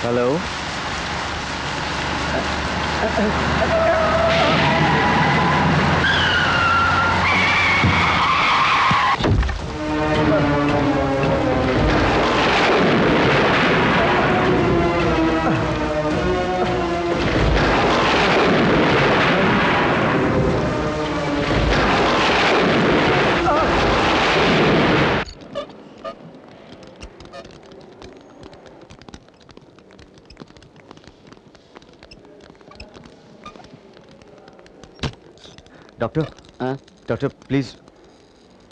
Hello, doctor. হ্যাঁ doctor, please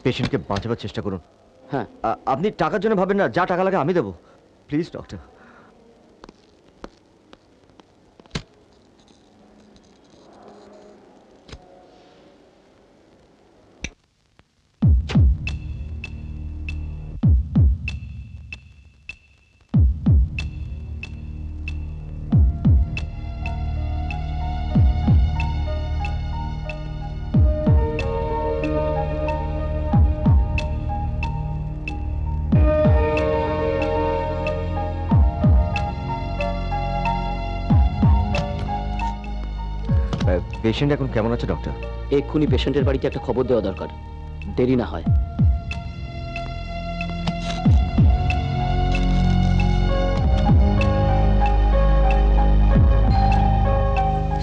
পেশেন্টকে বাঁচাবার চেষ্টা করুন। হ্যাঁ, আপনি টাকার জন্য ভাবেন না, যা টাকা লাগে আমি দেবো। Please doctor. পেশেন্ট এখন কেমন আছে ডক্টর? এক্ষুনি পেশেন্টের বাড়িতে একটা খবর দেওয়া দরকার, দেরি না হয়।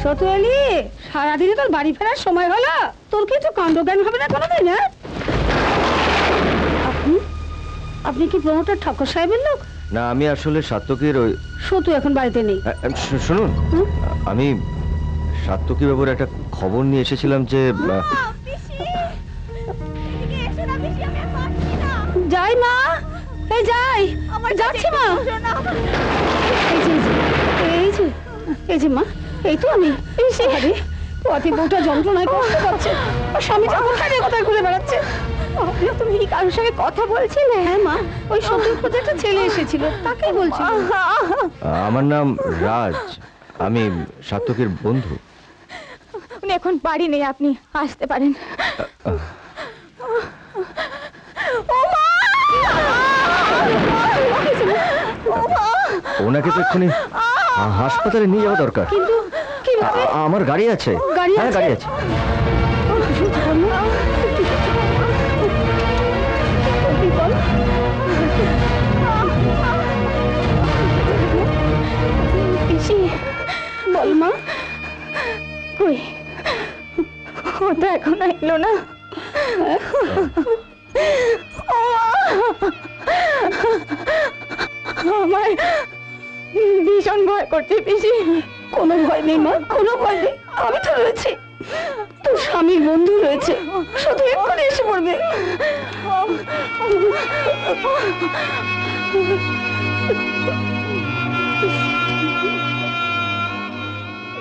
সতুয়ালি, সারাদিনে তোর বাড়ি ফেরার সময় হলো, তোর কিছু কাণ্ডজ্ঞান হবে না কোনোদিন? আপনি কি প্রমোটার ঠাকুর সাহেবের লোক? না, আমি আসলে সাত্তকীর ওই... সতু এখন বাড়িতে নেই। শুনুন, আমি সাত্তকী বাবুর একটা খবর নিয়ে এসেছিলাম যে... যাই মা, এই যাই, আমার যাচ্ছি মা। এই যে মা, এই তো আমি। আরে পথে বউটা যন্ত্রণায় কষ্ট পাচ্ছে, আর স্বামী কোথায় কোথায় ঘুরে বেড়াচ্ছে। তুমি কি কারোর সঙ্গে কথা বলছিলে? হ্যাঁ মা, ওই সত্যির খোঁজে একটা ছেলে এসেছিল, তাকে বলছি। আমার নাম রাজ, আমি সাত্তকীর বন্ধু। উনি এখন বাড়ি নেই, আপনি আসতে পারেন। ওনাকে তো এক্ষুনি হাসপাতালে নিয়ে যাওয়া দরকার। কিন্তু আমার গাড়ি আছে। হ্যাঁ, গাড়ি আছে। বল মা, কই ও তো এখন এলো না। আমার ভীষণ ভয় করছে পিসি। কোনো ভয় নেই মা, কোনো ভয় নেই, আমি তো রয়েছি। তোর স্বামীর বন্ধু রয়েছে, শুধু এক্ষুনি এসে পড়বে।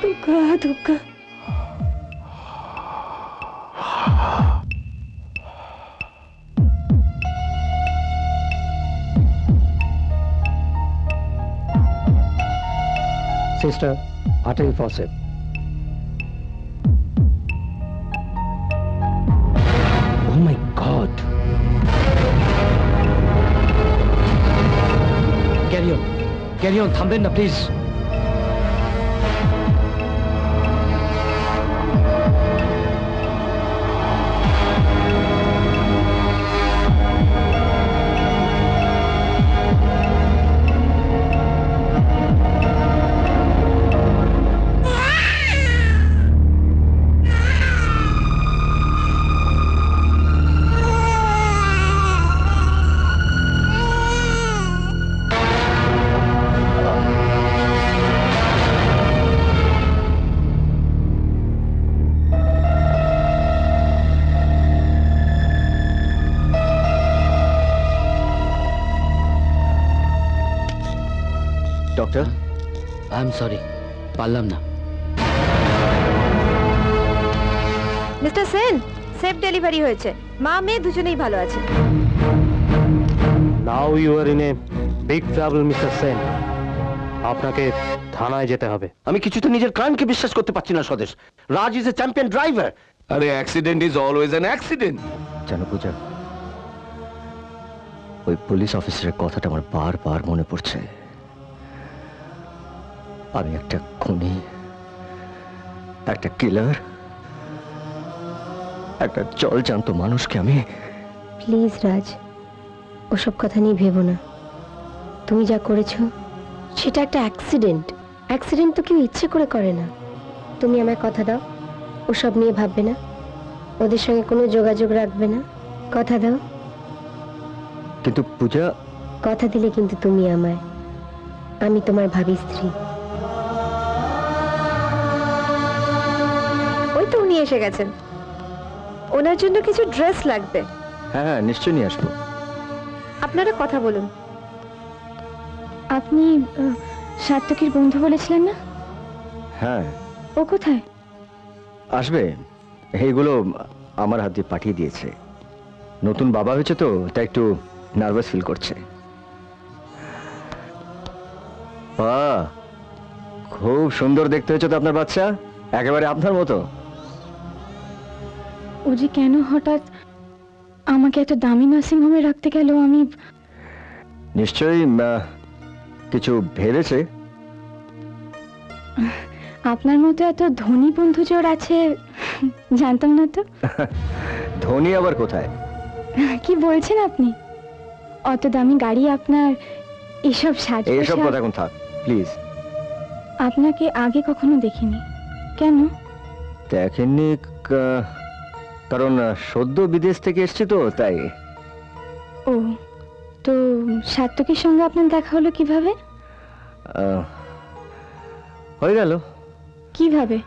Durga Durga. Sister, artery faucet. Oh my God! Carry on, থামবেন না please. Doctor, I am sorry, পারলাম না। মিস্টার সেন, সেফ ডেলিভারি হয়েছে, মা মেয়ে দুজনেই ভালো আছে। Now you are in a big trouble mister Sen, আপনাকে থানায় যেতে হবে। আমি কিছুতে নিজের কানকে বিশ্বাস করতে পারছি না স্বদেশ। রাজ ইজ এ চ্যাম্পিয়ন ড্রাইভার। আরে accident is always an accident. জানো পূজা, ওই পুলিশ অফিসারের কথাটা আমার বারবার মনে পড়ছে। আমি একটা খুনি, একটা কিলার, একটা জলজান্ত মানুষকে আমি। প্লিজ রাজ, ওসব কথা নিয়ে ভেবো না। তুমি যা করেছো সেটা একটা অ্যাক্সিডেন্ট। অ্যাক্সিডেন্ট তো কেউ ইচ্ছে করে করে না। তুমি আমায় কথা দাও, ওসব নিয়ে ভাববে না, ওদের সঙ্গে কোনো যোগাযোগ রাখবে না। কথা দাও। কিন্তু পূজা, কথা দিলে কিন্তু তুমি আমায়, আমি তোমার ভাবি স্ত্রী। ওই তো উনি এসে গেছেন, ওনার জন্য কিছু ড্রেস লাগবে। হ্যাঁ হ্যাঁ নিশ্চয়ই নিয়ে আসবো। আপনারা কথা বলুন। আপনি সাত্তকীর বন্ধু বলেছিলেন না? হ্যাঁ ও কোথায়? আসবে, এইগুলো আমার হাত দিয়ে পাঠিয়ে দিয়েছে। নতুন বাবা হয়েছে তো, তাই একটু নার্ভাস ফিল করছে। বাহ, খুব সুন্দর দেখতে হয়েছে তো আপনার বাচ্চা, একেবারে আপনার মতো। ও যে কেন হঠাৎ আমাকে এত দামি নার্সিং হোমে রাখতে গেল, আমি নিশ্চয়ই কিছু ভেবেছে। আপনার মতো এত ধনী বন্ধু জোর আছে জানতাম না তো। ধনী আবার কোথায়? কি বলছেন আপনি? অত দামি গাড়ি আপনার, এসব সাজ এইসব পোশাক। কথা এখন থাক প্লিজ। আপনাকে আগে কখনো দেখিনি। কেন? দেখেননি কারণ সদ্য বিদেশ থেকে এসছি তো, তাই। ও, তো সাত্তকীর সঙ্গে আপনার দেখা হলো কিভাবে? হয়ে গেল। কিভাবে?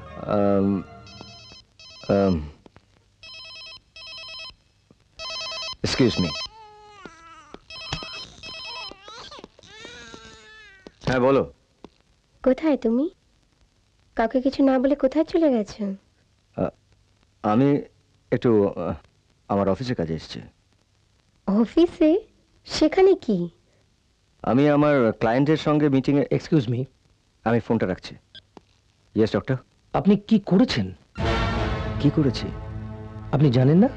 Excuse me. হ্যাঁ বলো। কোথায় তুমি? কাউকে কিছু না বলে কোথায় চলে গেছো? আমি একটু আমার অফিসের কাজে এসেছি। অফিসে? সেখানে কি? আমি আমার ক্লায়েন্টের সঙ্গে মিটিংয়ে। এক্সকিউজ মি, আমি ফোনটা রাখছি। Yes doctor. আপনি কি করেছেন? কি করেছি? আপনি জানেন না?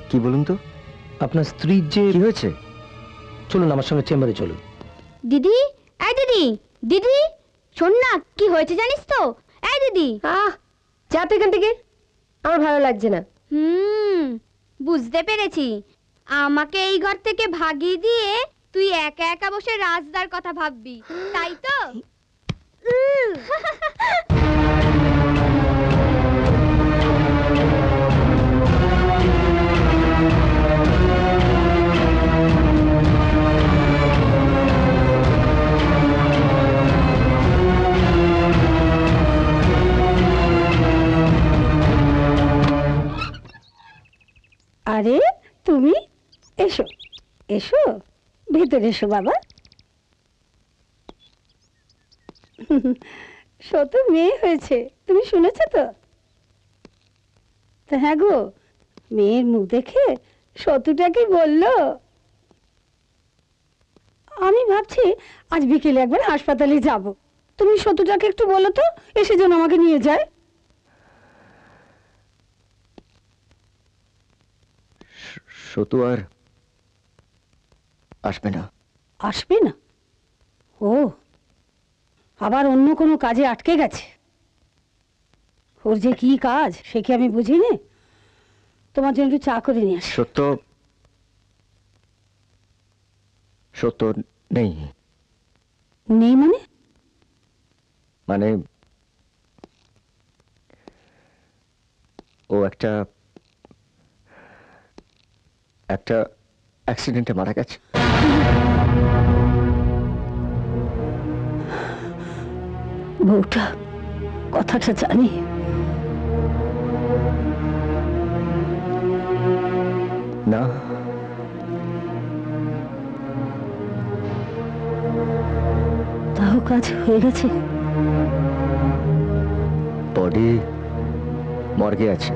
কি বলুন তো? আপনার স্ত্রীর যে কি হয়েছে? চলুন আমার সঙ্গে চেম্বারে চলুন। দিদি, এই দিদি, দিদি শোন না, কি হয়েছে জানিস তো? এই দিদি। যা তো এখান থেকে, আমার ভালো লাগছে না। বুঝতে পেরেছি, আমাকে এই ঘর থেকে ভাগিয়ে দিয়ে তুই একা একা বসে রাজদার কথা ভাববি, তাই তো? আরে তুমি এসো, এসো ভেতরে এসো বাবা। শত মেয়ে হয়েছে, তুমি শুনেছো তো? তা হ্যাঁ গো, মেয়ের মুখ দেখে শতুটা কি বললো? আমি ভাবছি আজ বিকেলে একবার হাসপাতালে যাব। তুমি শতুটাকে একটু বলো তো, এসে যেন আমাকে নিয়ে যায়। সতু আর আসবে না। আসবে না? ও, আবার অন্য কোনো কাজে আটকে গেছে। ওর যে কি কাজ সে কি আমি বুঝি নে? তোমার জন্য একটু চা করে নিয়ে আসি। সত্য, সত্য নেই। নেই মানে? মানে ও একটা অ্যাক্সিডেন্টে মারা গেছে। বউটা কথাটা জানি? না, তাও কাজ হয়ে গেছে? বডি মর্গে আছে।